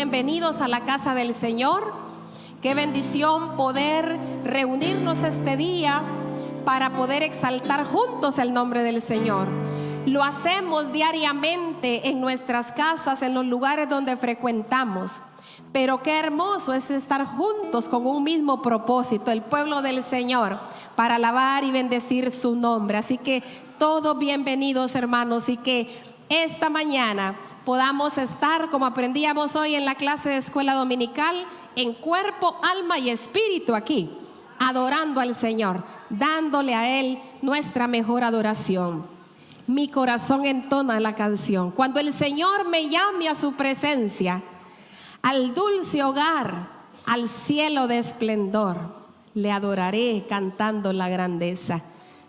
bienvenidos a la casa del Señor. Qué bendición poder reunirnos este día para poder exaltar juntos el nombre del Señor. Lo hacemos diariamente en nuestras casas, en los lugares donde frecuentamos. Pero qué hermoso es estar juntos con un mismo propósito, el pueblo del Señor, para alabar y bendecir su nombre. Así que todos bienvenidos, hermanos, y que esta mañana podamos estar, como aprendíamos hoy en la clase de escuela dominical, en cuerpo, alma y espíritu aquí, adorando al Señor, dándole a Él nuestra mejor adoración. Mi corazón entona la canción. Cuando el Señor me llame a su presencia, al dulce hogar, al cielo de esplendor, le adoraré cantando la grandeza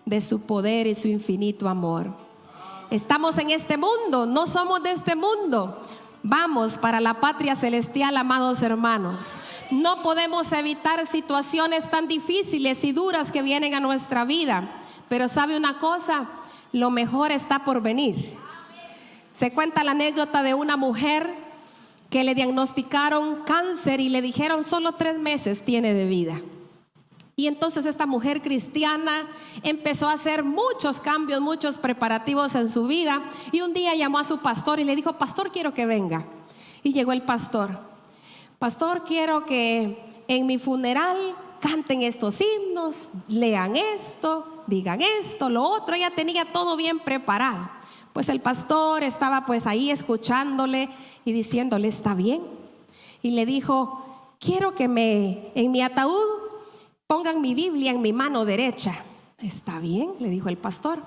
de su poder y su infinito amor. Estamos en este mundo, no somos de este mundo. Vamos para la patria celestial, amados hermanos. No podemos evitar situaciones tan difíciles y duras que vienen a nuestra vida. Pero ¿sabe una cosa? Lo mejor está por venir. Se cuenta la anécdota de una mujer que le diagnosticaron cáncer y le dijeron solo 3 meses tiene de vida. Y entonces esta mujer cristiana empezó a hacer muchos cambios, muchos preparativos en su vida. Y un día llamó a su pastor y le dijo: pastor, quiero que venga. Y llegó el pastor: pastor, quiero que en mi funeral canten estos himnos, lean esto, digan esto, lo otro. Ella tenía todo bien preparado. Pues el pastor estaba pues ahí escuchándole y diciéndole: está bien. Y le dijo: quiero que en mi ataúd pongan mi Biblia en mi mano derecha. Está bien, le dijo el pastor.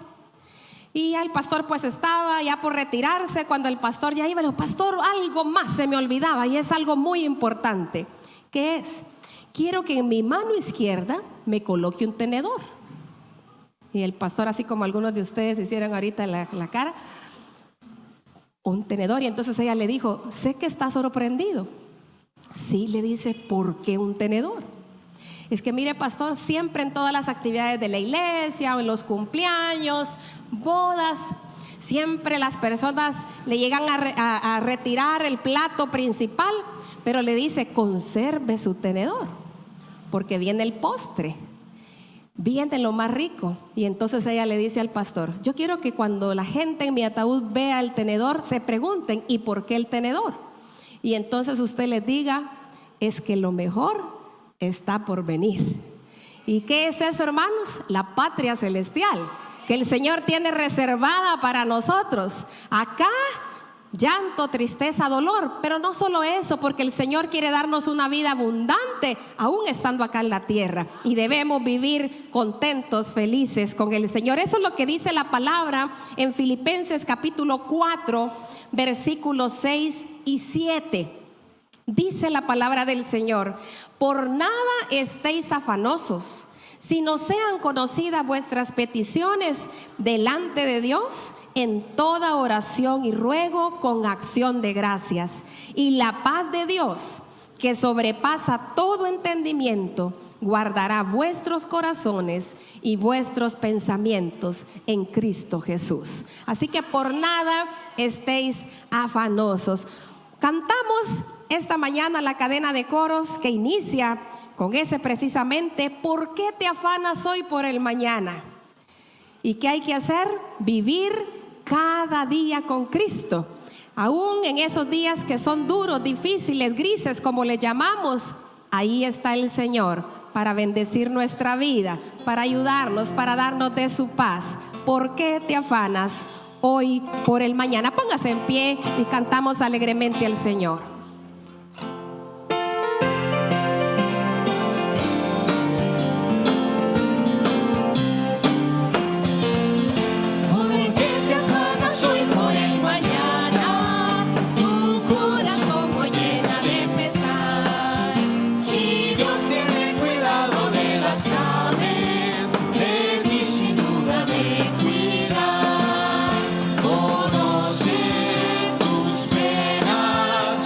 Y ya el pastor pues estaba ya por retirarse. Cuando el pastor ya iba, le dijo: pastor, algo más se me olvidaba y es algo muy importante. ¿Qué es? Quiero que en mi mano izquierda me coloque un tenedor. Y el pastor, así como algunos de ustedes hicieron ahorita la cara, un tenedor. Y entonces ella le dijo: sé que está sorprendido. Sí, le dice: ¿por qué un tenedor? Es que mire, pastor, siempre en todas las actividades de la iglesia o en los cumpleaños, bodas, siempre las personas le llegan a retirar el plato principal, pero le dice: conserve su tenedor, porque viene el postre, viene lo más rico. Y entonces ella le dice al pastor: yo quiero que cuando la gente en mi ataúd vea el tenedor, se pregunten: ¿y por qué el tenedor? Y entonces usted les diga: es que lo mejor está por venir. ¿Y qué es eso, hermanos? La patria celestial que el Señor tiene reservada para nosotros. Acá llanto, tristeza, dolor, pero no solo eso, porque el Señor quiere darnos una vida abundante aún estando acá en la tierra, y debemos vivir contentos, felices con el Señor. Eso es lo que dice la palabra en Filipenses capítulo 4 versículos 6 y 7. Dice la palabra del Señor: por nada estéis afanosos, sino sean conocidas vuestras peticiones delante de Dios en toda oración y ruego con acción de gracias. Y la paz de Dios, que sobrepasa todo entendimiento, guardará vuestros corazones y vuestros pensamientos en Cristo Jesús. Así que por nada estéis afanosos. Cantamos esta mañana la cadena de coros que inicia con ese precisamente: ¿por qué te afanas hoy por el mañana? ¿Y qué hay que hacer? Vivir cada día con Cristo. Aún en esos días que son duros, difíciles, grises, como le llamamos, ahí está el Señor para bendecir nuestra vida, para ayudarnos, para darnos de su paz. ¿Por qué te afanas hoy por el mañana? Póngase en pie y cantamos alegremente al Señor. Conoce tus penas,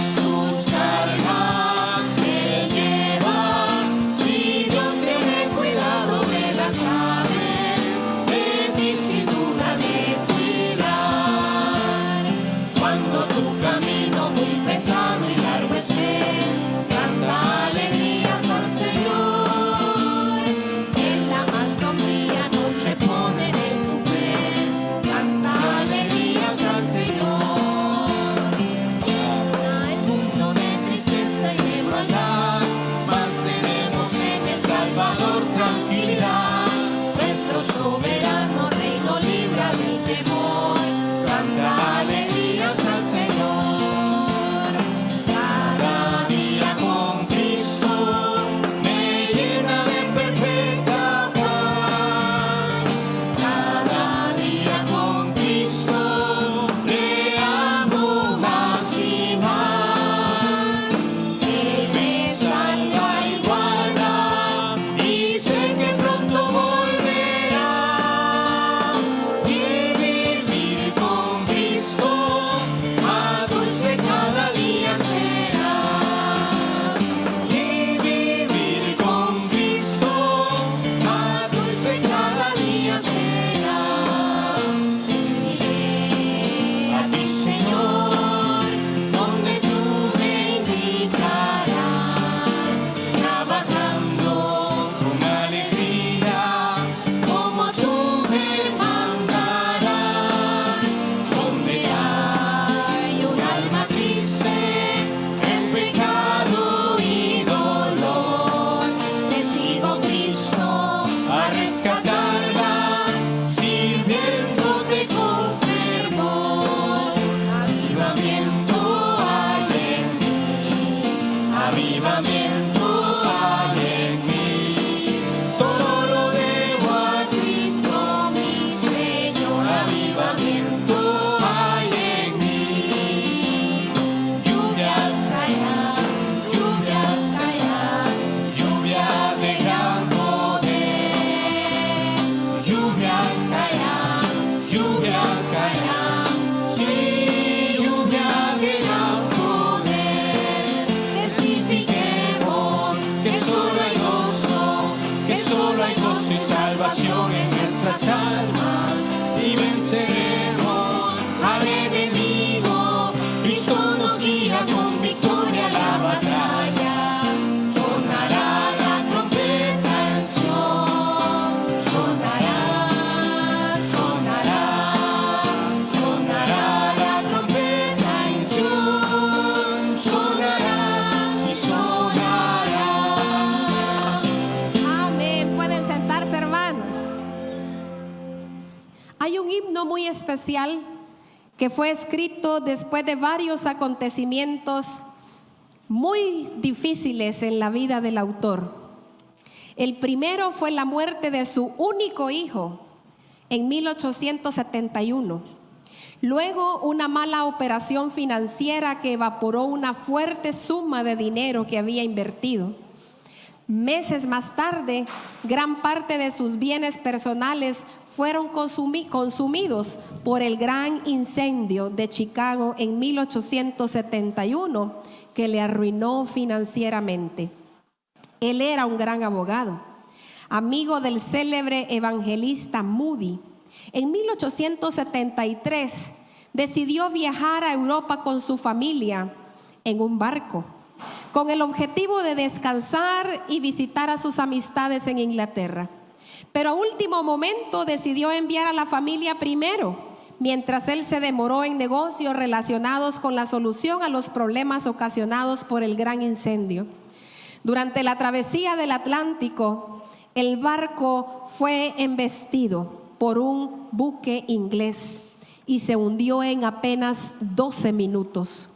rescatarla, sirviéndote con fervor. Avivamiento hay en mí, avivamiento hay en mí. Todo lo debo a Cristo mi Señor. Avivamiento hay en mí. Lluvias caerán, lluvia de gran poder. Lluvias caerán, sí, lluvia de gran poder. Testifiquemos que solo hay gozo, que solo hay gozo y salvación en nuestras almas, y venceremos al enemigo. Cristo nos guía con victoria a la batalla. Sonará la trompeta en Sion, sonará, sonará, sonará la trompeta en Sion, sonará, sí sonará. Amén. Pueden sentarse, hermanos. Hay un himno muy especial que fue escrito después de varios acontecimientos muy difíciles en la vida del autor. El primero fue la muerte de su único hijo en 1871. Luego, una mala operación financiera que evaporó una fuerte suma de dinero que había invertido. Meses más tarde, gran parte de sus bienes personales fueron consumidos por el gran incendio de Chicago en 1871, que le arruinó financieramente. Él era un gran abogado, amigo del célebre evangelista Moody. En 1873 decidió viajar a Europa con su familia en un barco, con el objetivo de descansar y visitar a sus amistades en Inglaterra. Pero a último momento decidió enviar a la familia primero, mientras él se demoró en negocios relacionados con la solución a los problemas ocasionados por el gran incendio. Durante la travesía del Atlántico, el barco fue embestido por un buque inglés y se hundió en apenas 12 minutos.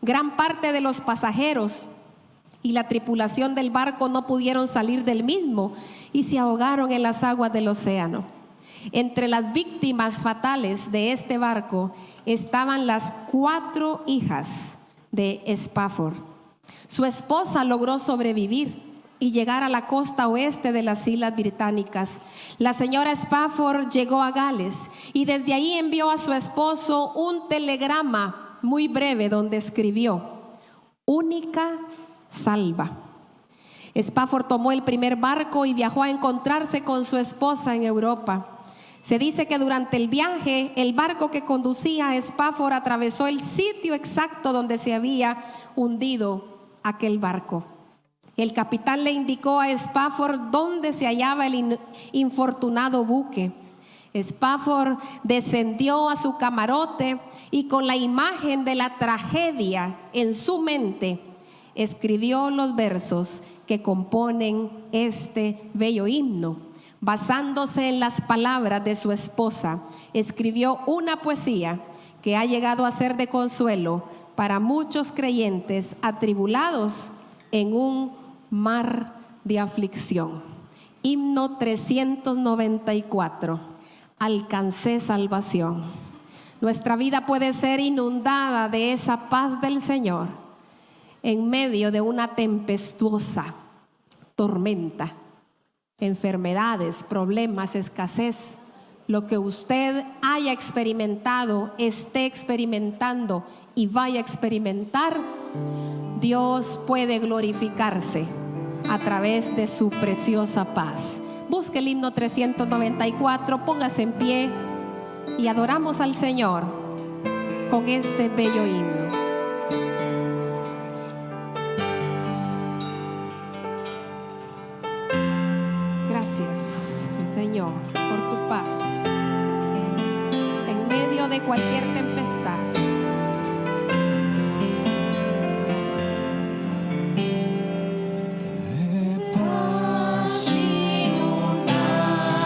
Gran parte de los pasajeros y la tripulación del barco no pudieron salir del mismo y se ahogaron en las aguas del océano. Entre las víctimas fatales de este barco estaban las 4 hijas de Spafford. Su esposa logró sobrevivir y llegar a la costa oeste de las Islas Británicas. La señora Spafford llegó a Gales y desde ahí envió a su esposo un telegrama muy breve donde escribió: única salva. Spafford tomó el primer barco y viajó a encontrarse con su esposa en Europa. Se dice que durante el viaje, el barco que conducía a Spafford atravesó el sitio exacto donde se había hundido aquel barco. El capitán le indicó a Spafford dónde se hallaba el infortunado buque. Spafford descendió a su camarote y con la imagen de la tragedia en su mente escribió los versos que componen este bello himno. Basándose en las palabras de su esposa, escribió una poesía que ha llegado a ser de consuelo para muchos creyentes atribulados en un mar de aflicción. Himno 394. Alcancé salvación. Nuestra vida puede ser inundada de esa paz del Señor en medio de una tempestuosa tormenta, enfermedades, problemas, escasez. Lo que usted haya experimentado, esté experimentando y vaya a experimentar, Dios puede glorificarse a través de su preciosa paz. Busque el himno 394, póngase en pie y adoramos al Señor con este bello himno. Gracias, Señor, por tu paz en medio de cualquier tempestad. Paz inundada.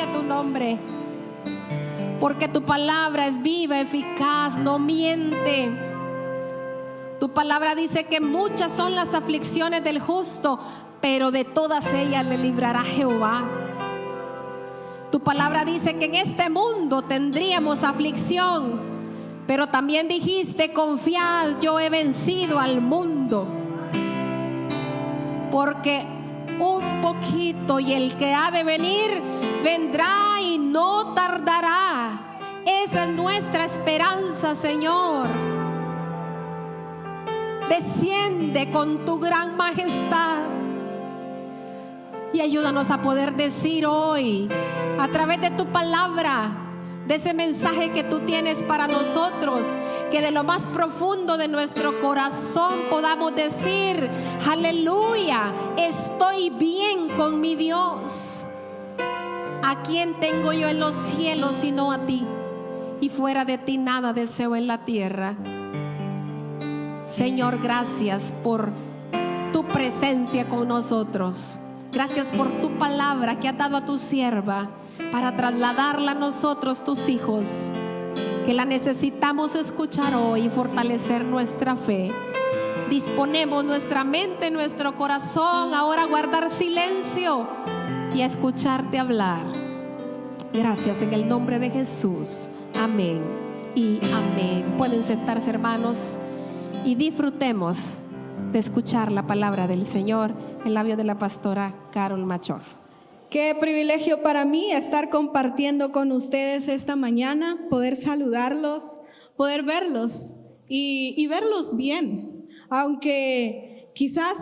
sea tu nombre. Porque tu palabra es viva, eficaz, no miente. Tu palabra dice que muchas son las aflicciones del justo, pero de todas ellas le librará Jehová. Tu palabra dice que en este mundo tendríamos aflicción, pero también dijiste: confiad, yo he vencido al mundo. Porque un poquito y el que ha de venir vendrá y no tardará. Esa es nuestra esperanza, Señor. Desciende con tu gran majestad y ayúdanos a poder decir hoy, a través de tu palabra, de ese mensaje que tú tienes para nosotros, que de lo más profundo de nuestro corazón podamos decir: aleluya, estoy bien con mi Dios. ¿A quién tengo yo en los cielos sino a ti? Y fuera de ti nada deseo en la tierra. Señor, gracias por tu presencia con nosotros. Gracias por tu palabra que has dado a tu sierva para trasladarla a nosotros, tus hijos, que la necesitamos escuchar hoy y fortalecer nuestra fe. Disponemos nuestra mente, nuestro corazón ahora a guardar silencio y a escucharte hablar. Gracias en el nombre de Jesús. Amén y amén. Pueden sentarse, hermanos, y disfrutemos de escuchar la palabra del Señor en labios de la pastora Carol Machor. Qué privilegio para mí estar compartiendo con ustedes esta mañana, poder saludarlos, poder verlos y verlos bien. Aunque quizás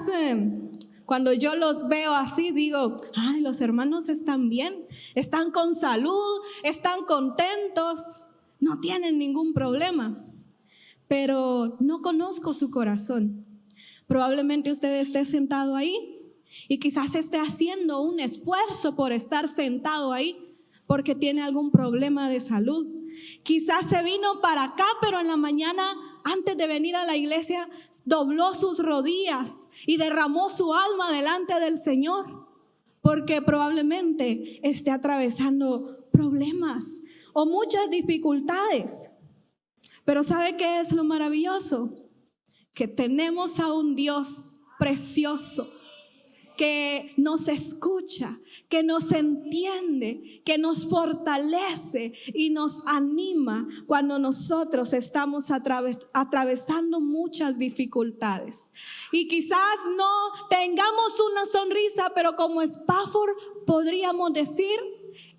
cuando yo los veo así digo: ay, los hermanos están bien, están con salud, están contentos, no tienen ningún problema. Pero no conozco su corazón. Probablemente usted esté sentado ahí y quizás esté haciendo un esfuerzo por estar sentado ahí porque tiene algún problema de salud. Quizás se vino para acá, pero en la mañana, antes de venir a la iglesia, dobló sus rodillas y derramó su alma delante del Señor, porque probablemente esté atravesando problemas o muchas dificultades. Pero ¿sabe qué es lo maravilloso? Que tenemos a un Dios precioso que nos escucha, que nos entiende, que nos fortalece y nos anima cuando nosotros estamos atravesando muchas dificultades. Y quizás no tengamos una sonrisa, pero como Epafrodito podríamos decir: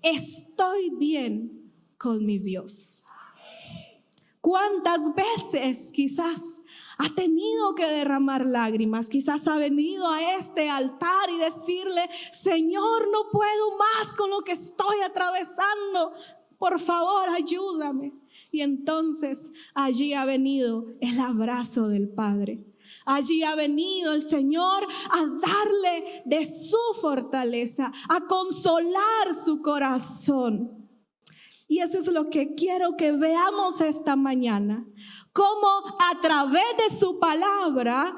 estoy bien con mi Dios. ¿Cuántas veces quizás ha tenido que derramar lágrimas? Quizás ha venido a este altar y decirle: Señor, no puedo más con lo que estoy atravesando, por favor ayúdame. Y entonces allí ha venido el abrazo del Padre. Allí ha venido el Señor a darle de su fortaleza, a consolar su corazón. Y eso es lo que quiero que veamos esta mañana. Cómo a través de su palabra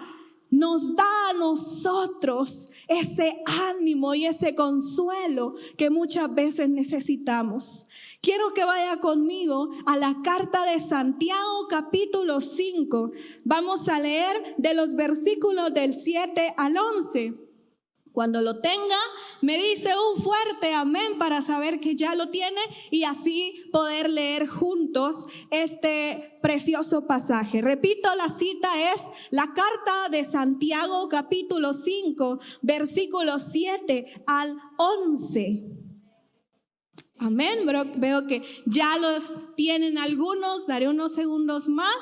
nos da a nosotros ese ánimo y ese consuelo que muchas veces necesitamos. Quiero que vaya conmigo a la carta de Santiago, capítulo 5. Vamos a leer de los versículos del 7 al 11. Cuando lo tenga, me dice un fuerte amén para saber que ya lo tiene y así poder leer juntos este precioso pasaje. Repito, la cita es la carta de Santiago, capítulo 5, versículos 7 al 11. Amén. Veo que ya los tienen algunos, daré unos segundos más.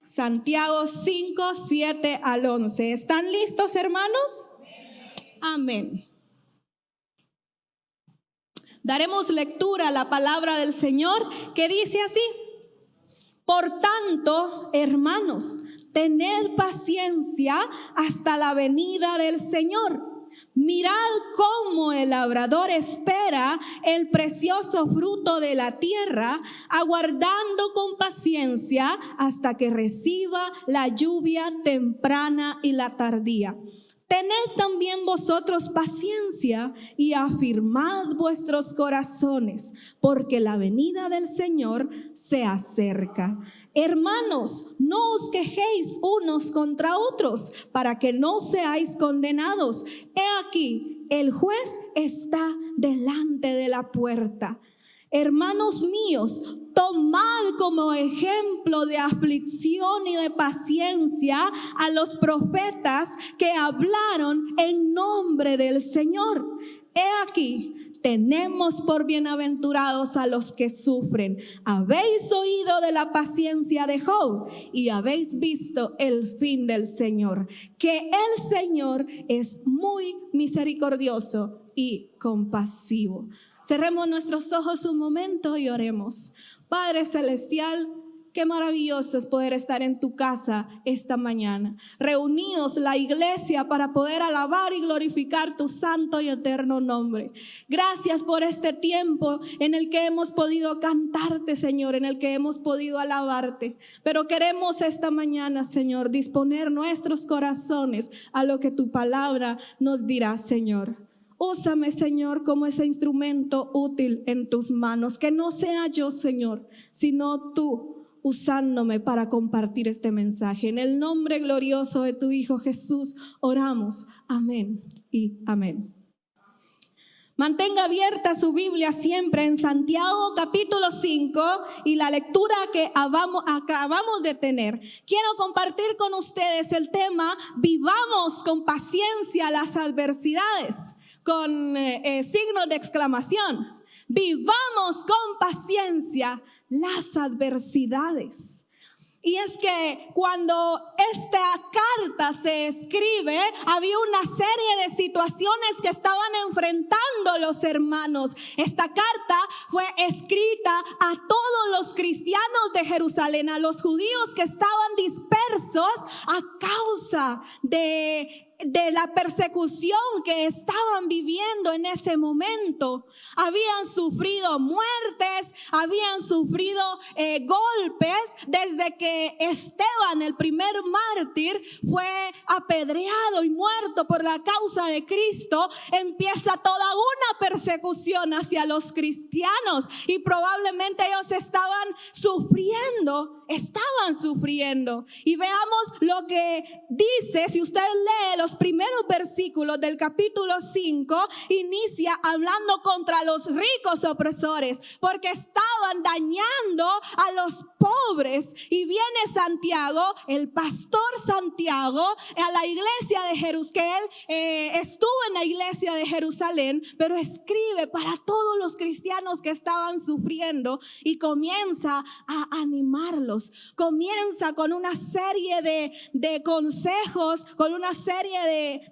Santiago 5, 7 al 11. ¿Están listos, hermanos? Amén. Daremos lectura a la palabra del Señor que dice así: por tanto, hermanos, tened paciencia hasta la venida del Señor. Mirad cómo el labrador espera el precioso fruto de la tierra, aguardando con paciencia hasta que reciba la lluvia temprana y la tardía. Tened también vosotros paciencia y afirmad vuestros corazones, porque la venida del Señor se acerca. Hermanos, no os quejéis unos contra otros, para que no seáis condenados. He aquí, el juez está delante de la puerta. Hermanos míos, tomad como ejemplo de aflicción y de paciencia a los profetas que hablaron en nombre del Señor. He aquí, tenemos por bienaventurados a los que sufren. Habéis oído de la paciencia de Job y habéis visto el fin del Señor, que el Señor es muy misericordioso y compasivo. Cerremos nuestros ojos un momento y oremos. Padre Celestial, qué maravilloso es poder estar en tu casa esta mañana, reunidos la iglesia para poder alabar y glorificar tu santo y eterno nombre. Gracias por este tiempo en el que hemos podido cantarte, Señor, en el que hemos podido alabarte. Pero queremos esta mañana, Señor, disponer nuestros corazones a lo que tu palabra nos dirá, Señor. Úsame, Señor, como ese instrumento útil en tus manos. Que no sea yo, Señor, sino tú usándome para compartir este mensaje. En el nombre glorioso de tu Hijo Jesús oramos. Amén y amén. Mantenga abierta su Biblia siempre en Santiago capítulo 5 y la lectura que acabamos de tener. Quiero compartir con ustedes el tema: vivamos con paciencia las adversidades, con signos de exclamación. Vivamos con paciencia las adversidades. Y es que cuando esta carta se escribe, había una serie de situaciones que estaban enfrentando los hermanos. Esta carta fue escrita a todos los cristianos de Jerusalén, a los judíos que estaban dispersos a causa de la persecución que estaban viviendo en ese momento. Habían sufrido muertes, habían sufrido golpes desde que Esteban, el primer mártir, fue apedreado y muerto por la causa de Cristo. Empieza toda una persecución hacia los cristianos y probablemente ellos estaban sufriendo. Y veamos lo que dice. Si usted lee los primeros versículos del capítulo 5, inicia hablando contra los ricos opresores, porque estaban dañando a los pobres. Y viene Santiago, el pastor Santiago, a la iglesia de Jerusalén, que él estuvo en la iglesia de Jerusalén, pero escribe para todos los cristianos que estaban sufriendo y comienza a animarlos. Comienza con una serie de consejos, con una serie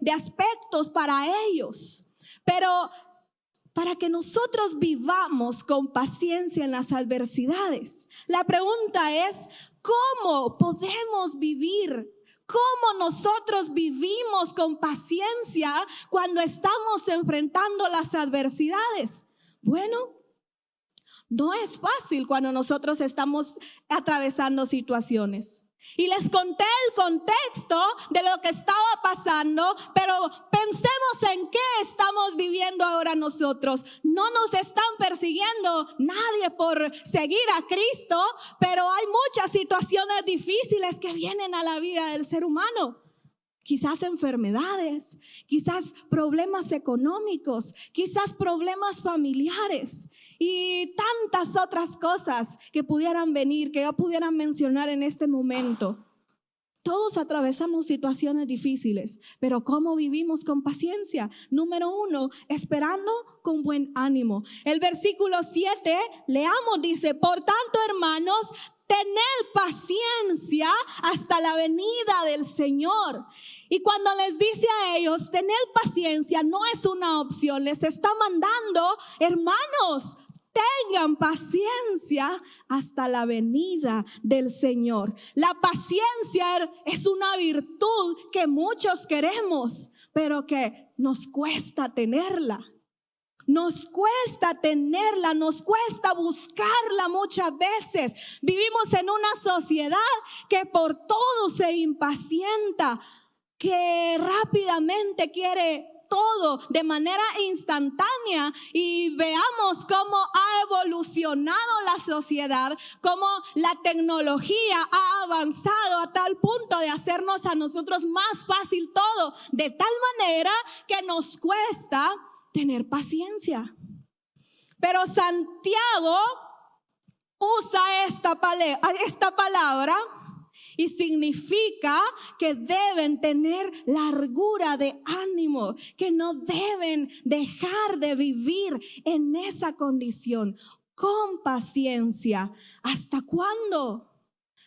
de aspectos para ellos. Pero para que nosotros vivamos con paciencia en las adversidades, la pregunta es: ¿cómo podemos vivir? ¿Cómo nosotros vivimos con paciencia cuando estamos enfrentando las adversidades? Bueno, no es fácil cuando nosotros estamos atravesando situaciones. Y les conté el contexto de lo que estaba pasando, pero pensemos en qué estamos viviendo ahora nosotros. No nos están persiguiendo nadie por seguir a Cristo, pero hay muchas situaciones difíciles que vienen a la vida del ser humano. Quizás enfermedades, quizás problemas económicos, quizás problemas familiares y tantas otras cosas que pudieran venir, que yo pudiera mencionar en este momento. Todos atravesamos situaciones difíciles, pero ¿cómo vivimos con paciencia? Número 1, esperando con buen ánimo. El versículo 7, leamos, dice: por tanto, hermanos, tened paciencia hasta la venida del Señor. Y cuando les dice a ellos, tened paciencia, no es una opción. Les está mandando: hermanos, tengan paciencia hasta la venida del Señor. La paciencia es una virtud que muchos queremos, pero que nos cuesta tenerla. Nos cuesta tenerla, nos cuesta buscarla muchas veces. Vivimos en una sociedad que por todo se impacienta, que rápidamente quiere todo de manera instantánea, y veamos cómo ha evolucionado la sociedad, cómo la tecnología ha avanzado a tal punto de hacernos a nosotros más fácil todo, de tal manera que nos cuesta tener paciencia. Pero Santiago usa esta palabra y significa que deben tener largura de ánimo, que no deben dejar de vivir en esa condición, con paciencia. ¿Hasta cuándo?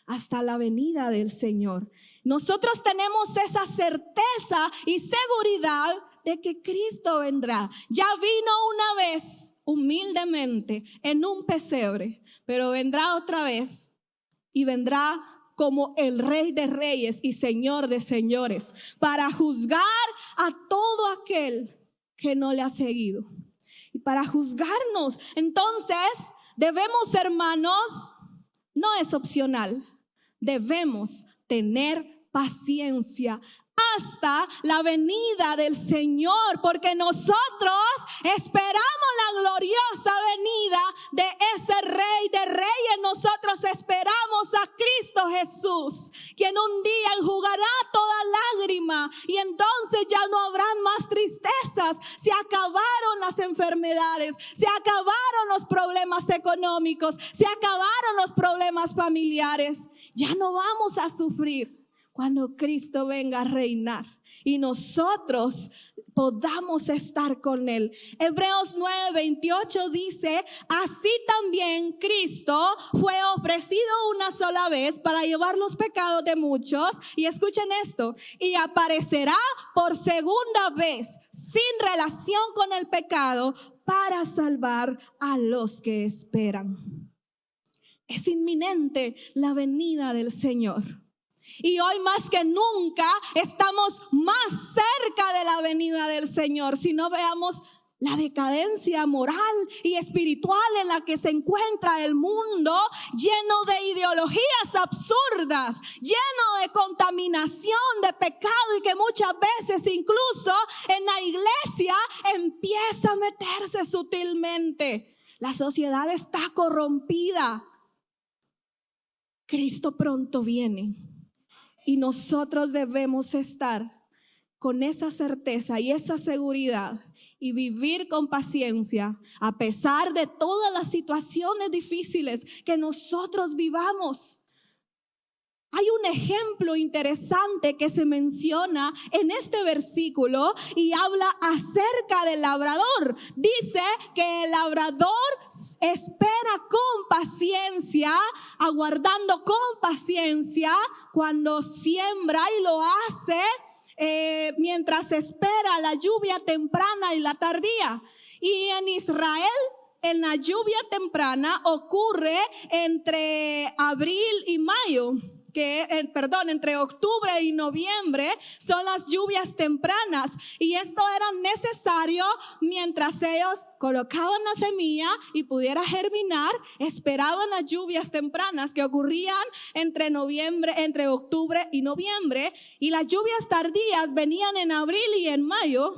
Hasta la venida del Señor. Nosotros tenemos esa certeza y seguridad de que Cristo vendrá. Ya vino una vez humildemente en un pesebre, pero vendrá otra vez, y vendrá como el Rey de Reyes y Señor de Señores, para juzgar a todo aquel que no le ha seguido y para juzgarnos. Entonces debemos, hermanos, no es opcional, debemos tener paciencia hasta la venida del Señor, porque nosotros esperamos la gloriosa venida de ese Rey de Reyes. Nosotros esperamos a Cristo Jesús, quien un día enjugará toda lágrima, y entonces ya no habrán más tristezas. Se acabaron las enfermedades, se acabaron los problemas económicos, se acabaron los problemas familiares. Ya no vamos a sufrir cuando Cristo venga a reinar y nosotros podamos estar con Él. Hebreos 9:28 dice: así también Cristo fue ofrecido una sola vez para llevar los pecados de muchos, y escuchen esto, y aparecerá por segunda vez sin relación con el pecado para salvar a los que esperan. Es inminente la venida del Señor. Y hoy más que nunca estamos más cerca de la venida del Señor. Si no, veamos la decadencia moral y espiritual en la que se encuentra el mundo, lleno de ideologías absurdas, lleno de contaminación, de pecado, y que muchas veces incluso en la iglesia empieza a meterse sutilmente. La sociedad está corrompida. Cristo pronto viene. Y nosotros debemos estar con esa certeza y esa seguridad y vivir con paciencia a pesar de todas las situaciones difíciles que nosotros vivamos. Hay un ejemplo interesante que se menciona en este versículo y habla acerca del labrador. Dice que el labrador espera con paciencia, aguardando con paciencia cuando siembra, y lo hace mientras espera la lluvia temprana y la tardía. Y en Israel, en la lluvia temprana ocurre entre abril y mayo. Entre octubre y noviembre son las lluvias tempranas, y esto era necesario mientras ellos colocaban la semilla y pudiera germinar. Esperaban las lluvias tempranas que ocurrían entre octubre y noviembre, y las lluvias tardías venían en abril y en mayo.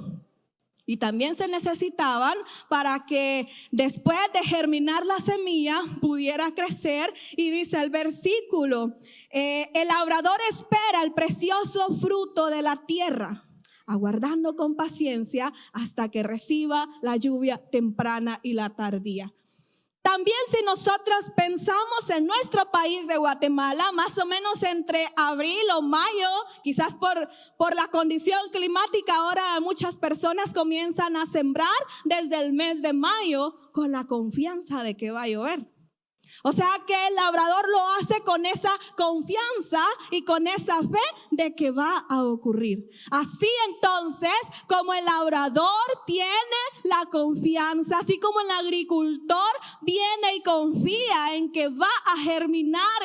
Y también se necesitaban para que después de germinar la semilla pudiera crecer. Y dice el versículo, el labrador espera el precioso fruto de la tierra, aguardando con paciencia hasta que reciba la lluvia temprana y la tardía. También, si nosotros pensamos en nuestro país de Guatemala, más o menos entre abril o mayo, quizás por la condición climática, ahora muchas personas comienzan a sembrar desde el mes de mayo con la confianza de que va a llover. O sea que el labrador lo hace con esa confianza y con esa fe de que va a ocurrir. Así entonces, como el labrador tiene la confianza, así como el agricultor viene y confía en que va a germinar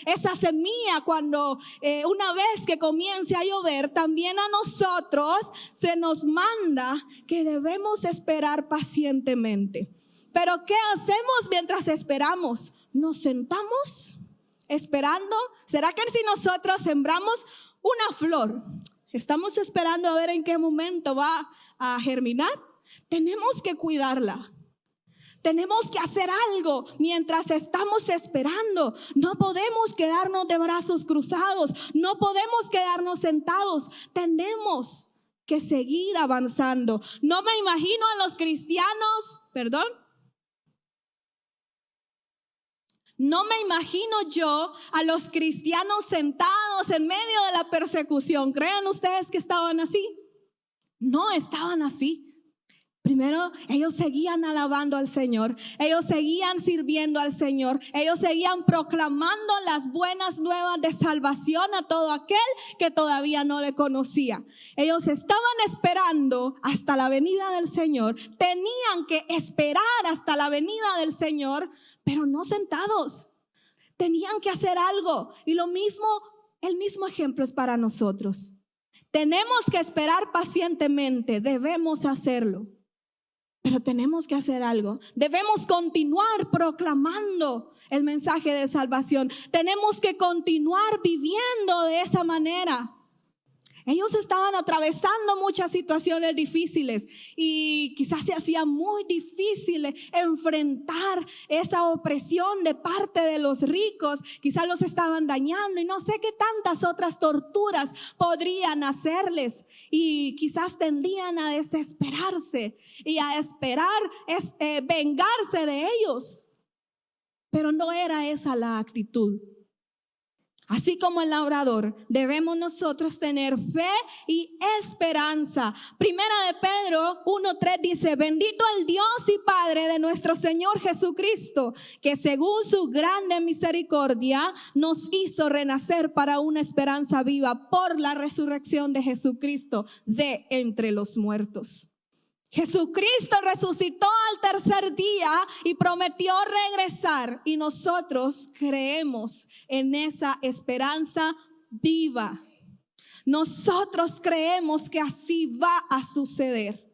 esa semilla cuando una vez que comience a llover, también a nosotros se nos manda que debemos esperar pacientemente. Pero ¿qué hacemos mientras esperamos? ¿Nos sentamos esperando? ¿Será que si nosotros sembramos una flor estamos esperando a ver en qué momento va a germinar. Tenemos que cuidarla. Tenemos que hacer algo mientras estamos esperando. No podemos quedarnos de brazos cruzados. No podemos quedarnos sentados. Tenemos que seguir avanzando. No me imagino a los cristianos, no me imagino yo a los cristianos sentados en medio de la persecución. ¿Creen ustedes que estaban así? No estaban así. Primero, ellos seguían alabando al Señor, ellos seguían sirviendo al Señor, ellos seguían proclamando las buenas nuevas de salvación a todo aquel que todavía no le conocía. Ellos estaban esperando hasta la venida del Señor, tenían que esperar hasta la venida del Señor, pero no sentados. Tenían que hacer algo. Y el mismo ejemplo es para nosotros. Tenemos que esperar pacientemente, debemos hacerlo. Pero tenemos que hacer algo. Debemos continuar proclamando el mensaje de salvación. Tenemos que continuar viviendo de esa manera. Ellos estaban atravesando muchas situaciones difíciles y quizás se hacía muy difícil enfrentar esa opresión de parte de los ricos. Quizás los estaban dañando y no sé qué tantas otras torturas podrían hacerles. Y quizás tendían a desesperarse y a esperar vengarse de ellos. Pero no era esa la actitud. Así como el labrador, debemos nosotros tener fe y esperanza. Primera de Pedro 1:3 dice: bendito el Dios y Padre de nuestro Señor Jesucristo, que según su grande misericordia nos hizo renacer para una esperanza viva por la resurrección de Jesucristo de entre los muertos. Jesucristo resucitó al tercer día y prometió regresar, y nosotros creemos en esa esperanza viva. Nosotros creemos que así va a suceder.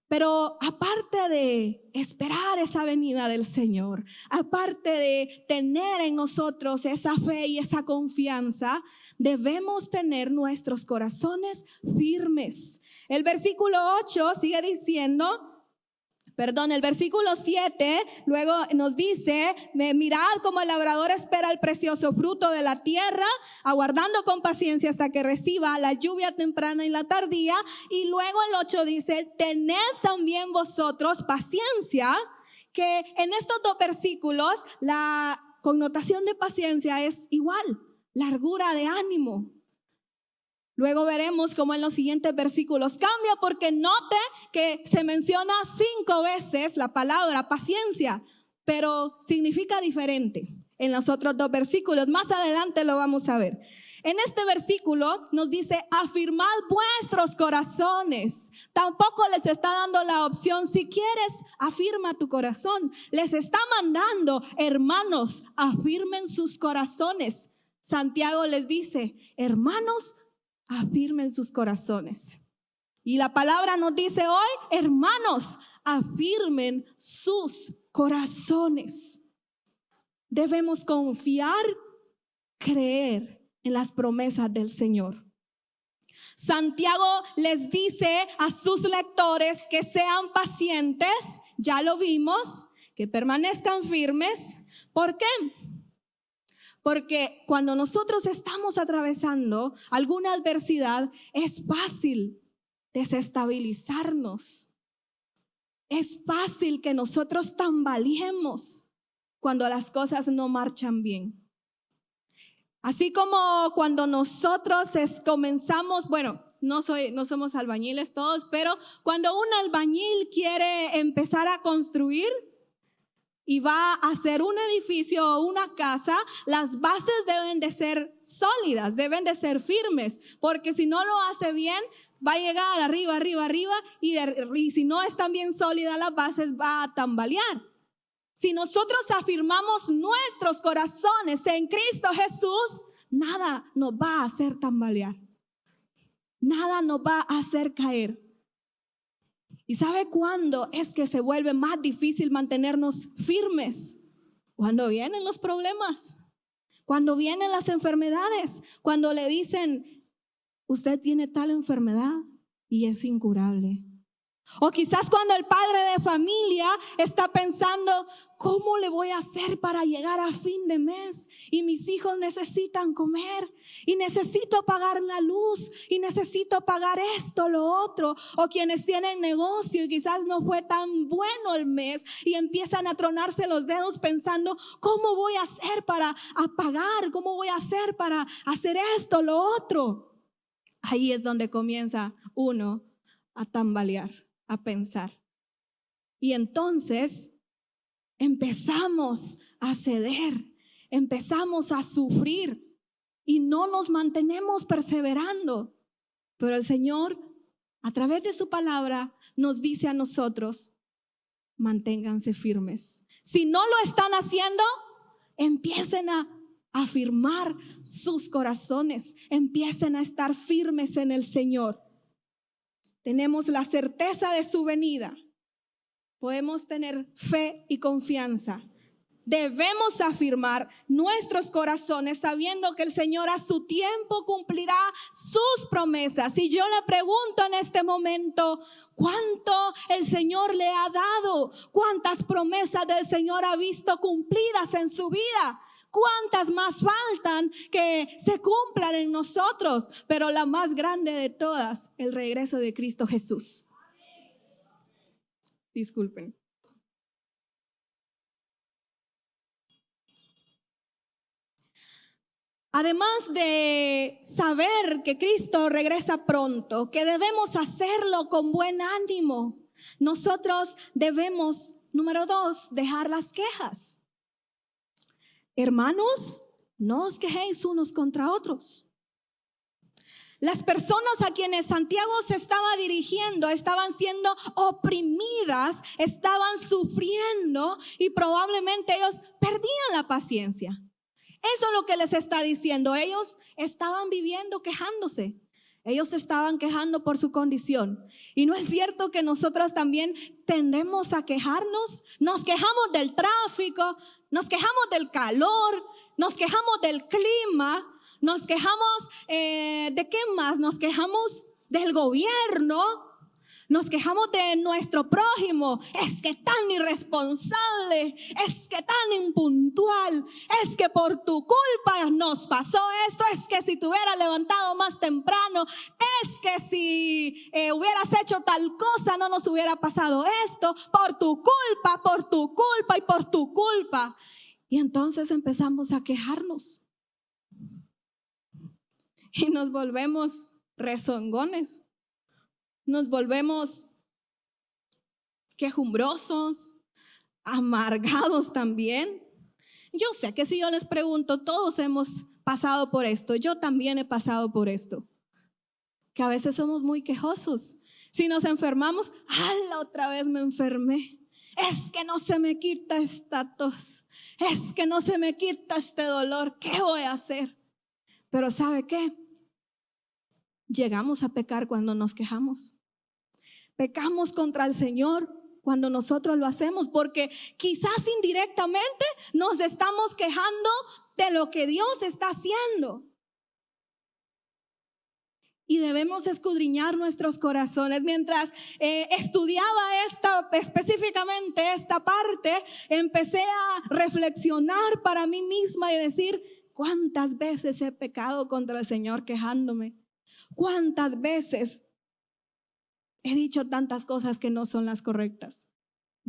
Pero aparte de esperar esa venida del Señor, aparte de tener en nosotros esa fe y esa confianza, debemos tener nuestros corazones firmes. El versículo 8 sigue diciendo, el versículo 7 luego nos dice: mirad cómo el labrador espera el precioso fruto de la tierra, aguardando con paciencia hasta que reciba la lluvia temprana y la tardía. Y luego el 8 dice: tened también vosotros paciencia, que en estos dos versículos la connotación de paciencia es igual, largura de ánimo. Luego veremos cómo en los siguientes versículos cambia, porque note que se menciona 5 veces la palabra paciencia, pero significa diferente en los otros 2 versículos. Más adelante lo vamos a ver. En este versículo nos dice: afirmad vuestros corazones. Tampoco les está dando la opción, si quieres, afirma tu corazón. Les está mandando: hermanos, afirmen sus corazones. Santiago les dice: hermanos, afirmen sus corazones. Y la palabra nos dice hoy: hermanos, afirmen sus corazones. Debemos confiar, creer en las promesas del Señor. Santiago les dice a sus lectores que sean pacientes, ya lo vimos, que permanezcan firmes. ¿Por qué? Porque cuando nosotros estamos atravesando alguna adversidad, es fácil desestabilizarnos. Es fácil que nosotros tambaleemos cuando las cosas no marchan bien. Así como cuando nosotros comenzamos, no somos albañiles todos, pero cuando un albañil quiere empezar a construir y va a hacer un edificio o una casa, las bases deben de ser sólidas, deben de ser firmes, porque si no lo hace bien, va a llegar arriba, y si no están bien sólidas las bases, va a tambalear. Si nosotros afirmamos nuestros corazones en Cristo Jesús, nada nos va a hacer tambalear, nada nos va a hacer caer. ¿Y sabe cuándo es que se vuelve más difícil mantenernos firmes? Cuando vienen los problemas, cuando vienen las enfermedades, cuando le dicen: usted tiene tal enfermedad y es incurable. O quizás cuando el padre de familia está pensando, ¿cómo le voy a hacer para llegar a fin de mes? Y mis hijos necesitan comer, y necesito pagar la luz, y necesito pagar esto, lo otro. O quienes tienen negocio y quizás no fue tan bueno el mes y empiezan a tronarse los dedos pensando, ¿cómo voy a hacer para pagar? ¿Cómo voy a hacer para hacer esto, lo otro? Ahí es donde comienza uno a tambalear, a pensar. Y entonces empezamos a ceder, empezamos a sufrir y no nos mantenemos perseverando. Pero el Señor, a través de su palabra, nos dice a nosotros, manténganse firmes. Si no lo están haciendo, empiecen a afirmar sus corazones, empiecen a estar firmes en el Señor. Tenemos la certeza de su venida. Podemos tener fe y confianza. Debemos afirmar nuestros corazones sabiendo que el Señor a su tiempo cumplirá sus promesas. Y yo le pregunto en este momento, ¿cuánto el Señor le ha dado? ¿Cuántas promesas del Señor ha visto cumplidas en su vida? ¿Cuántas más faltan que se cumplan en nosotros? Pero la más grande de todas, el regreso de Cristo Jesús. Disculpen. Además de saber que Cristo regresa pronto, que debemos hacerlo con buen ánimo, nosotros debemos, número 2, dejar las quejas. Hermanos, no os quejéis unos contra otros. Las personas a quienes Santiago se estaba dirigiendo estaban siendo oprimidas, estaban sufriendo y probablemente ellos perdían la paciencia. Eso es lo que les está diciendo. Ellos estaban viviendo quejándose. Ellos se estaban quejando por su condición. Y no es cierto que nosotros también tendemos a quejarnos. Nos quejamos del tráfico, nos quejamos del calor, nos quejamos del clima, nos quejamos ¿de qué más? Nos quejamos del gobierno. Nos quejamos de nuestro prójimo. Es que tan irresponsable, es que tan impuntual, es que por tu culpa nos pasó esto, es que si te hubieras levantado más temprano, es que si hubieras hecho tal cosa no nos hubiera pasado esto, por tu culpa y por tu culpa. Y entonces empezamos a quejarnos y nos volvemos rezongones. Nos volvemos quejumbrosos, amargados también. Yo sé que si yo les pregunto, todos hemos pasado por esto. Yo también he pasado por esto. Que a veces somos muy quejosos. Si nos enfermamos, la otra vez me enfermé. Es que no se me quita esta tos. Es que no se me quita este dolor. ¿Qué voy a hacer? Pero ¿sabe qué? Llegamos a pecar cuando nos quejamos. Pecamos contra el Señor cuando nosotros lo hacemos, porque quizás indirectamente nos estamos quejando de lo que Dios está haciendo. Y debemos escudriñar nuestros corazones. Mientras estudiaba específicamente esta parte, empecé a reflexionar para mí misma y decir, ¿cuántas veces he pecado contra el Señor quejándome? ¿Cuántas veces he dicho tantas cosas que no son las correctas?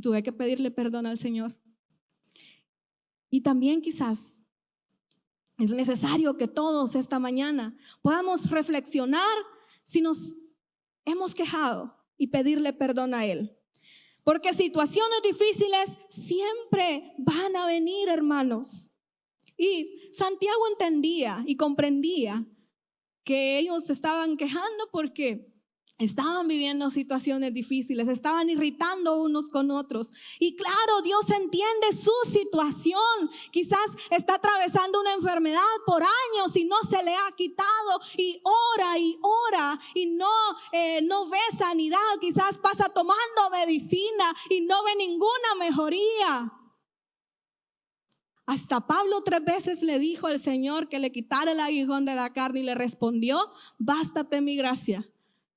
Tuve que pedirle perdón al Señor. Y también quizás es necesario que todos esta mañana podamos reflexionar si nos hemos quejado y pedirle perdón a Él. Porque situaciones difíciles siempre van a venir, hermanos. Y Santiago entendía y comprendía que ellos se estaban quejando porque estaban viviendo situaciones difíciles, estaban irritando unos con otros. Y claro, Dios entiende su situación. Quizás está atravesando una enfermedad por años y no se le ha quitado. Y ora y no ve sanidad. Quizás pasa tomando medicina y no ve ninguna mejoría. Hasta Pablo 3 veces le dijo al Señor que le quitara el aguijón de la carne y le respondió: bástate mi gracia,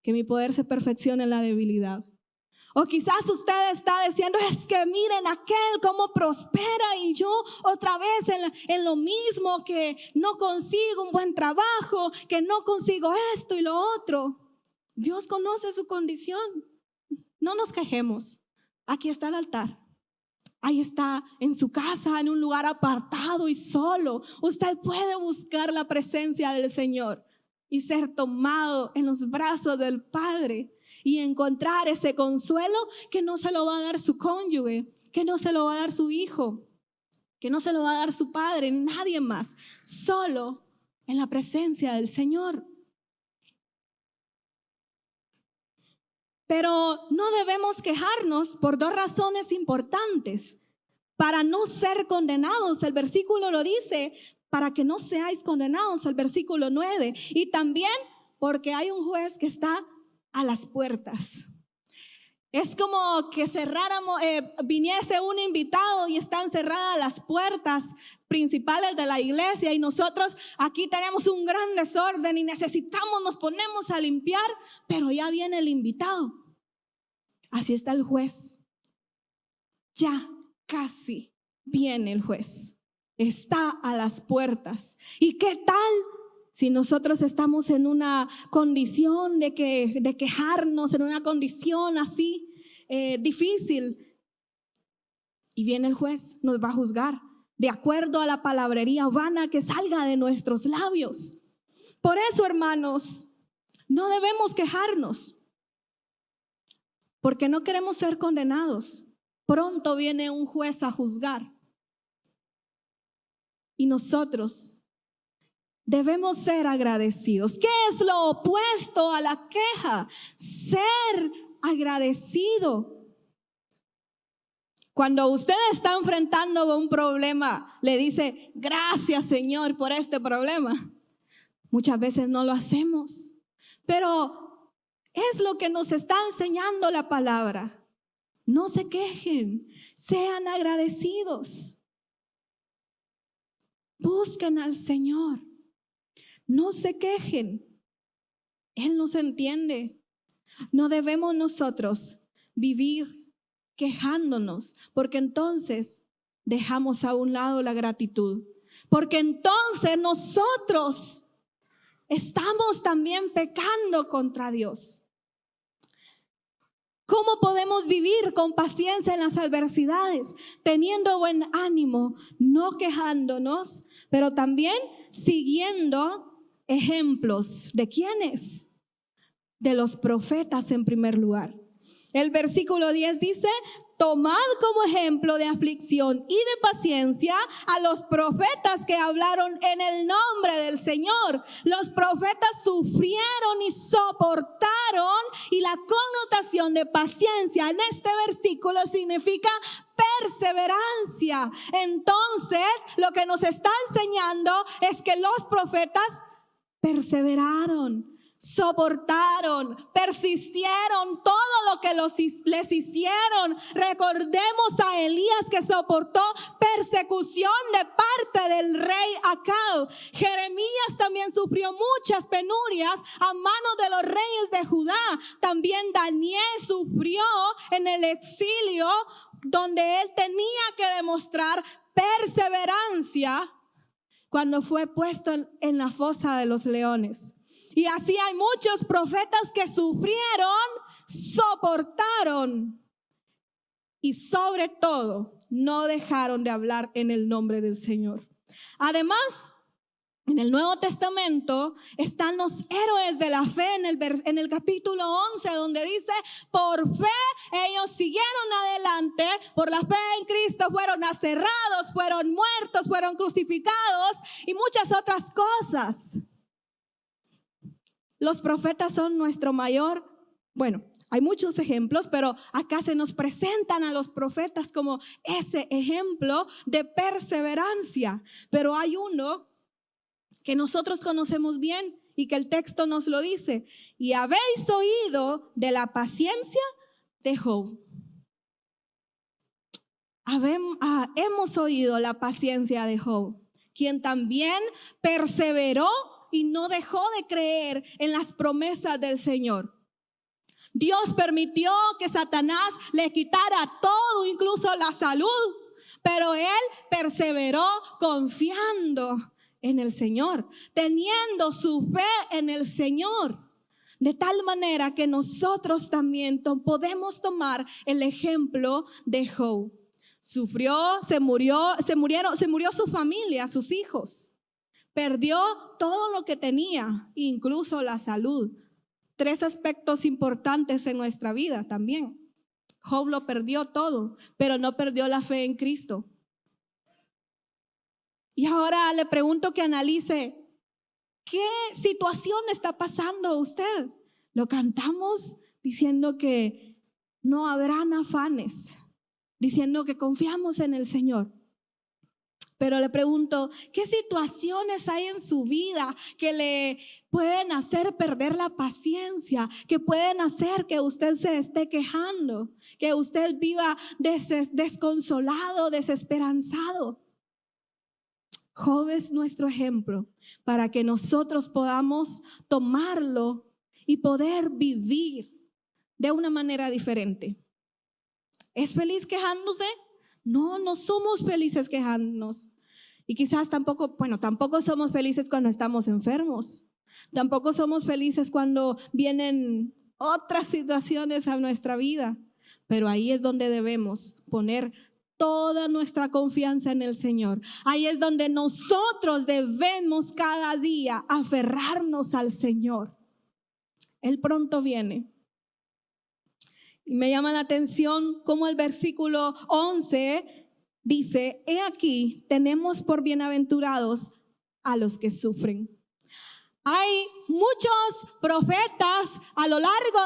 que mi poder se perfeccione en la debilidad. O quizás usted está diciendo: es que miren aquel cómo prospera y yo otra vez en lo mismo, que no consigo un buen trabajo, que no consigo esto y lo otro. Dios conoce su condición. No nos quejemos. Aquí está el altar. Ahí está en su casa, en un lugar apartado y solo. Usted puede buscar la presencia del Señor y ser tomado en los brazos del Padre y encontrar ese consuelo que no se lo va a dar su cónyuge, que no se lo va a dar su hijo, que no se lo va a dar su padre, nadie más. Solo en la presencia del Señor. Pero no debemos quejarnos por 2 razones importantes. Para no ser condenados, el versículo lo dice, para que no seáis condenados, el versículo 9. Y también porque hay un juez que está a las puertas. Es como que viniese un invitado y están cerradas las puertas principales de la iglesia y nosotros aquí tenemos un gran desorden y nos ponemos a limpiar, pero ya viene el invitado. Así está el juez. Ya casi viene el juez. Está a las puertas. ¿Y qué tal si nosotros estamos en una condición de quejarnos, en una condición así difícil? Y viene el juez, nos va a juzgar de acuerdo a la palabrería vana que salga de nuestros labios. Por eso, hermanos, no debemos quejarnos, porque no queremos ser condenados. Pronto viene un juez a juzgar. Y nosotros debemos ser agradecidos. ¿Qué es lo opuesto a la queja? Ser agradecido. Cuando usted está enfrentando un problema, le dice: gracias, Señor, por este problema. Muchas veces no lo hacemos, pero es lo que nos está enseñando la palabra. No se quejen, sean agradecidos. Busquen al Señor. No se quejen. Él nos entiende. No debemos nosotros vivir quejándonos, porque entonces dejamos a un lado la gratitud. Porque entonces nosotros estamos también pecando contra Dios. ¿Cómo podemos vivir con paciencia en las adversidades? Teniendo buen ánimo, no quejándonos, pero también siguiendo ejemplos. ¿De quiénes? De los profetas en primer lugar. El versículo 10 dice: tomad como ejemplo de aflicción y de paciencia a los profetas que hablaron en el nombre del Señor. Los profetas sufrieron y soportaron, y la connotación de paciencia en este versículo significa perseverancia. Entonces, lo que nos está enseñando es que los profetas perseveraron, soportaron, persistieron todo lo que les hicieron. Recordemos a Elías, que soportó persecución de parte del rey Acab. Jeremías también sufrió muchas penurias a manos de los reyes de Judá. También Daniel sufrió en el exilio, donde él tenía que demostrar perseverancia cuando fue puesto en la fosa de los leones. Y así hay muchos profetas que sufrieron, soportaron y sobre todo no dejaron de hablar en el nombre del Señor. Además, en el Nuevo Testamento están los héroes de la fe en el capítulo 11, donde dice: por fe ellos siguieron adelante, por la fe en Cristo fueron aserrados, fueron muertos, fueron crucificados y muchas otras cosas. Los profetas son nuestro mayor, hay muchos ejemplos, pero acá se nos presentan a los profetas como ese ejemplo de perseverancia. Pero hay uno que nosotros conocemos bien y que el texto nos lo dice: y habéis oído de la paciencia de Job. hemos oído la paciencia de Job, quien también perseveró y no dejó de creer en las promesas del Señor. Dios permitió que Satanás le quitara todo, incluso la salud, pero él perseveró confiando en el Señor, teniendo su fe en el Señor. De tal manera que nosotros también podemos tomar el ejemplo de Job. Sufrió, se murió su familia, sus hijos. Perdió todo lo que tenía, incluso la salud. 3 aspectos importantes en nuestra vida también. Job lo perdió todo, pero no perdió la fe en Cristo. Y ahora le pregunto que analice, ¿qué situación está pasando usted? Lo cantamos diciendo que no habrán afanes, diciendo que confiamos en el Señor. Pero le pregunto, ¿qué situaciones hay en su vida que le pueden hacer perder la paciencia, que pueden hacer que usted se esté quejando, que usted viva desconsolado, desesperanzado? Job es nuestro ejemplo para que nosotros podamos tomarlo y poder vivir de una manera diferente. ¿Es feliz quejándose? No, no somos felices quejándonos. Y quizás tampoco somos felices cuando estamos enfermos. Tampoco somos felices cuando vienen otras situaciones a nuestra vida. Pero ahí es donde debemos poner toda nuestra confianza en el Señor. Ahí es donde nosotros debemos cada día aferrarnos al Señor. Él pronto viene. Y me llama la atención como el versículo 11 dice: he aquí, tenemos por bienaventurados a los que sufren. Hay muchos profetas a lo largo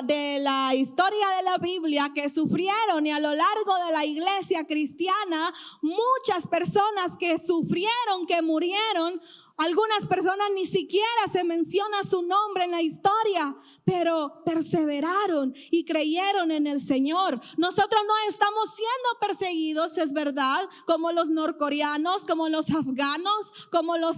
de la historia de la Biblia que sufrieron, y a lo largo de la iglesia cristiana, muchas personas que sufrieron, que murieron. Algunas personas ni siquiera se menciona su nombre en la historia, pero perseveraron y creyeron en el Señor. Nosotros no estamos siendo perseguidos, es verdad, como los norcoreanos, como los afganos, como los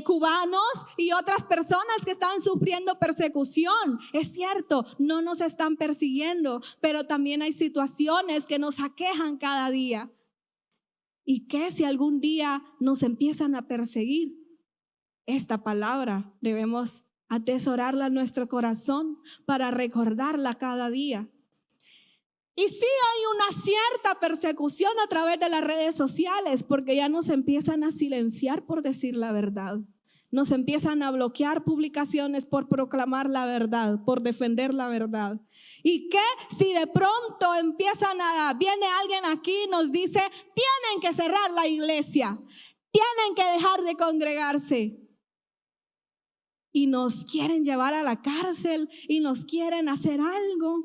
cubanos y otras personas que están sufriendo persecución. Es cierto, no nos están persiguiendo, pero también hay situaciones que nos aquejan cada día. ¿Y qué si algún día nos empiezan a perseguir? Esta palabra debemos atesorarla en nuestro corazón para recordarla cada día. Y sí hay una cierta persecución a través de las redes sociales, porque ya nos empiezan a silenciar por decir la verdad. Nos empiezan a bloquear publicaciones por proclamar la verdad, por defender la verdad. ¿Y qué si de pronto viene alguien aquí y nos dice: tienen que cerrar la iglesia, tienen que dejar de congregarse? Y nos quieren llevar a la cárcel y nos quieren hacer algo.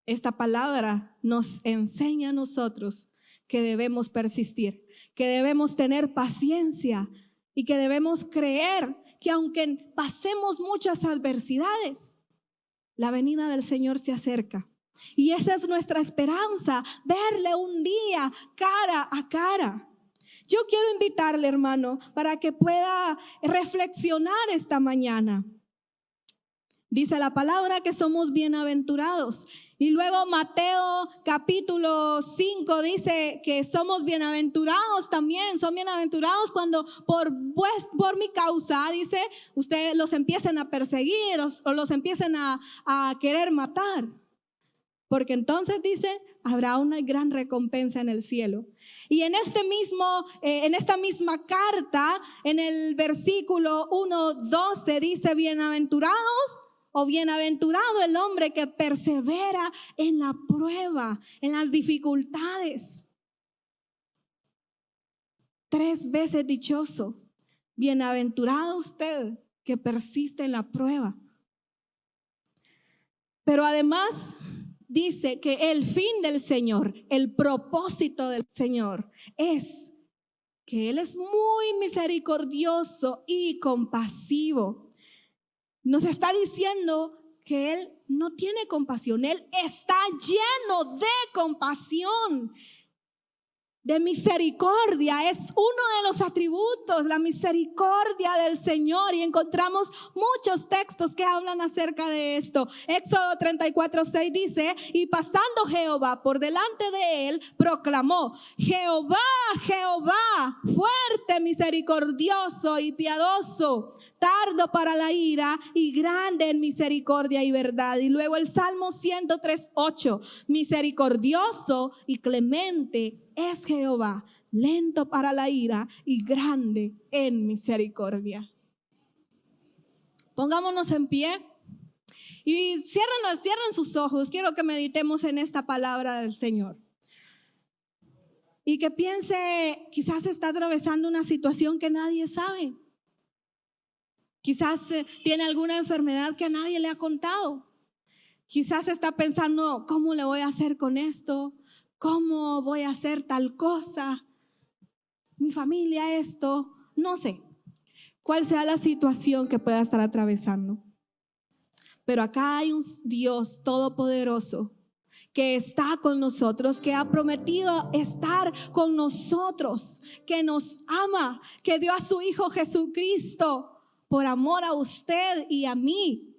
Esta palabra nos enseña a nosotros que debemos persistir, que debemos tener paciencia y que debemos creer que aunque pasemos muchas adversidades, la venida del Señor se acerca. Y esa es nuestra esperanza, verle un día cara a cara. Yo quiero invitarle, hermano, para que pueda reflexionar esta mañana. Dice la palabra que somos bienaventurados. Y luego Mateo capítulo 5 dice que somos bienaventurados también. Son bienaventurados cuando por mi causa, dice, ustedes los empiecen a perseguir o los empiecen a querer matar. Porque entonces dice, habrá una gran recompensa en el cielo. Y en esta misma carta, en el versículo 1:12 dice: bienaventurados o bienaventurado el hombre que persevera en la prueba, en las dificultades. 3 veces dichoso, bienaventurado usted que persiste en la prueba. Pero además dice que el fin del Señor, el propósito del Señor es que Él es muy misericordioso y compasivo. Nos está diciendo que Él no tiene compasión. Él está lleno de compasión, de misericordia. Es uno de los atributos, la misericordia del Señor. Y encontramos muchos textos que hablan acerca de esto. Éxodo 34:6 dice: y pasando Jehová por delante de él, proclamó: Jehová, Jehová, fuerte, misericordioso y piadoso, tardo para la ira y grande en misericordia y verdad. Y luego el Salmo 103:8: misericordioso y clemente es Jehová, lento para la ira y grande en misericordia. Pongámonos en pie y cierren sus ojos. Quiero que meditemos en esta palabra del Señor. Y que piense, quizás está atravesando una situación que nadie sabe. Quizás tiene alguna enfermedad que a nadie le ha contado. Quizás está pensando: ¿cómo le voy a hacer con esto? ¿Cómo voy a hacer tal cosa? Mi familia esto. No sé cuál sea la situación que pueda estar atravesando. Pero acá hay un Dios todopoderoso que está con nosotros, que ha prometido estar con nosotros, que nos ama, que dio a su Hijo Jesucristo por amor a usted y a mí.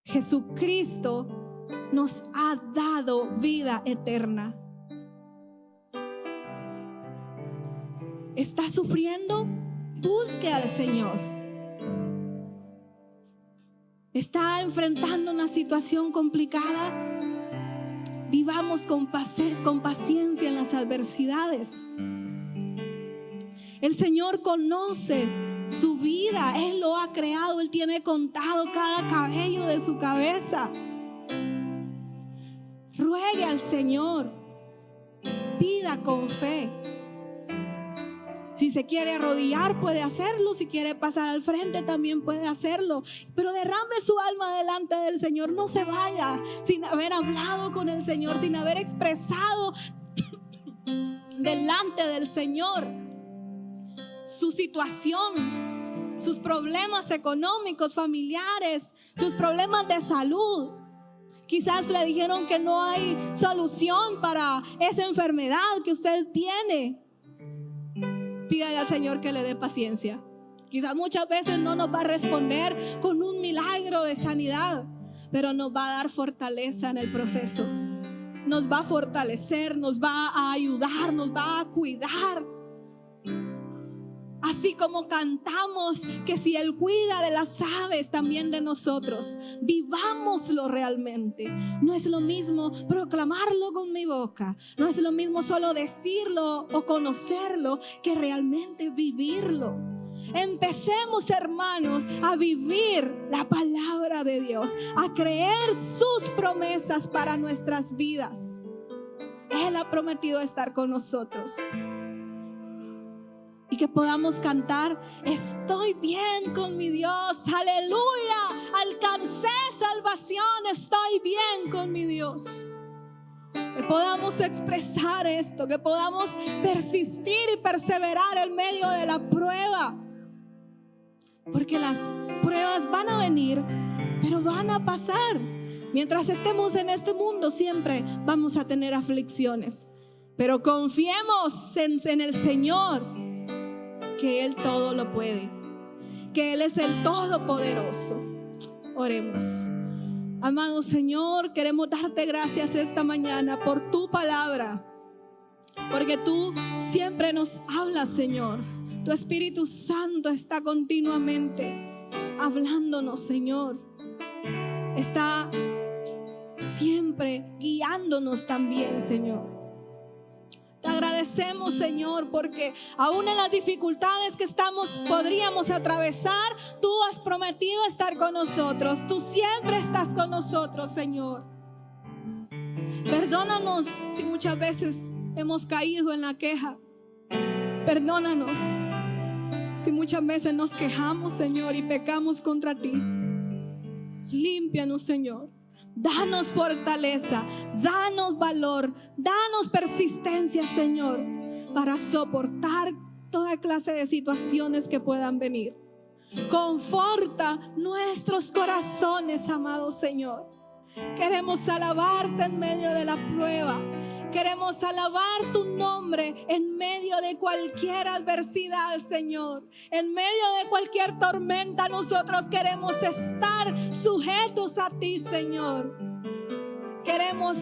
Jesucristo nos ha dado vida eterna. ¿Está sufriendo? Busque al Señor. ¿Está enfrentando una situación complicada? Vivamos con paciencia en las adversidades. El Señor conoce su vida, Él lo ha creado, Él tiene contado cada cabello de su cabeza. Ruegue al Señor, pida con fe. Si se quiere arrodillar puede hacerlo, si quiere pasar al frente también puede hacerlo, pero derrame su alma delante del Señor. No se vaya sin haber hablado con el Señor, sin haber expresado delante del Señor su situación, sus problemas económicos, familiares, sus problemas de salud. Quizás le dijeron que no hay solución para esa enfermedad que usted tiene. Pídale al Señor que le dé paciencia. Quizás muchas veces no nos va a responder con un milagro de sanidad, pero nos va a dar fortaleza en el proceso. Nos va a fortalecer, nos va a ayudar, nos va a cuidar. Así como cantamos que si Él cuida de las aves, también de nosotros. Vivámoslo realmente. No es lo mismo proclamarlo con mi boca. No es lo mismo solo decirlo o conocerlo, que realmente vivirlo. Empecemos, hermanos, a vivir la palabra de Dios, a creer sus promesas para nuestras vidas. Él ha prometido estar con nosotros. Y que podamos cantar: estoy bien con mi Dios, aleluya, alcancé salvación, estoy bien con mi Dios. Que podamos expresar esto, que podamos persistir y perseverar en medio de la prueba. Porque las pruebas van a venir, pero van a pasar. Mientras estemos en este mundo siempre vamos a tener aflicciones. Pero confiemos en el Señor, que Él todo lo puede, que Él es el Todopoderoso. Oremos. Amado Señor, queremos darte gracias esta mañana por tu palabra, porque tú siempre nos hablas, Señor. Tu Espíritu Santo está continuamente hablándonos, Señor. Está siempre guiándonos también, Señor. Te agradecemos, Señor, porque aún en las dificultades que podríamos atravesar, tú has prometido estar con nosotros. Tú siempre estás con nosotros, Señor. Perdónanos si muchas veces hemos caído en la queja. Perdónanos si muchas veces nos quejamos, Señor, y pecamos contra ti. Límpianos, Señor. Danos fortaleza, danos valor, danos persistencia, Señor, para soportar toda clase de situaciones que puedan venir. Conforta nuestros corazones, amado Señor. Queremos alabarte en medio de la prueba. Queremos alabar tu nombre en medio de cualquier adversidad, Señor. En medio de cualquier tormenta, nosotros queremos estar sujetos a ti, Señor. Queremos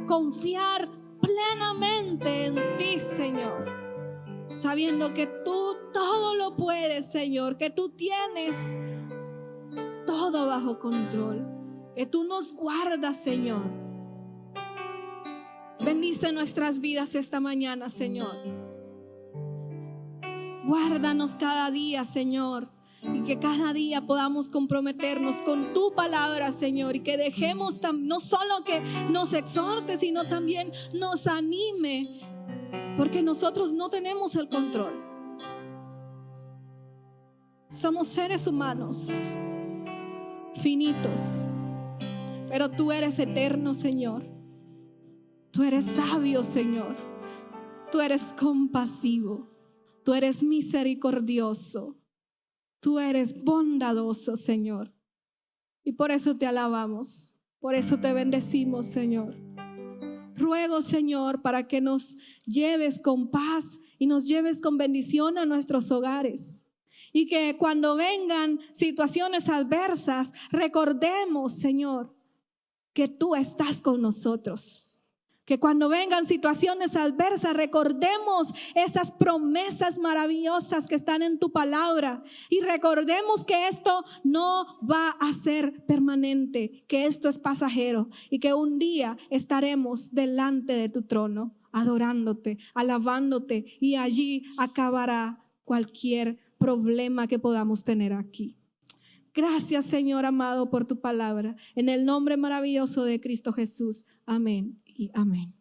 confiar plenamente en ti, Señor, sabiendo que tú todo lo puedes, Señor, que tú tienes todo bajo control, que tú nos guardas, Señor. Bendice nuestras vidas esta mañana, Señor. Guárdanos cada día, Señor, y que cada día podamos comprometernos con tu palabra, Señor, y que dejemos no solo que nos exhorte, sino también nos anime, porque nosotros no tenemos el control. Somos seres humanos, finitos, pero tú eres eterno, Señor. Tú eres sabio, Señor. Tú eres compasivo. Tú eres misericordioso. Tú eres bondadoso, Señor. Y por eso te alabamos. Por eso te bendecimos, Señor. Ruego, Señor, para que nos lleves con paz y nos lleves con bendición a nuestros hogares. Y que cuando vengan situaciones adversas, recordemos, Señor, que tú estás con nosotros. Que cuando vengan situaciones adversas, recordemos esas promesas maravillosas que están en tu palabra. Y recordemos que esto no va a ser permanente, que esto es pasajero. Y que un día estaremos delante de tu trono, adorándote, alabándote. Y allí acabará cualquier problema que podamos tener aquí. Gracias, Señor amado, por tu palabra. En el nombre maravilloso de Cristo Jesús. Amén y amén.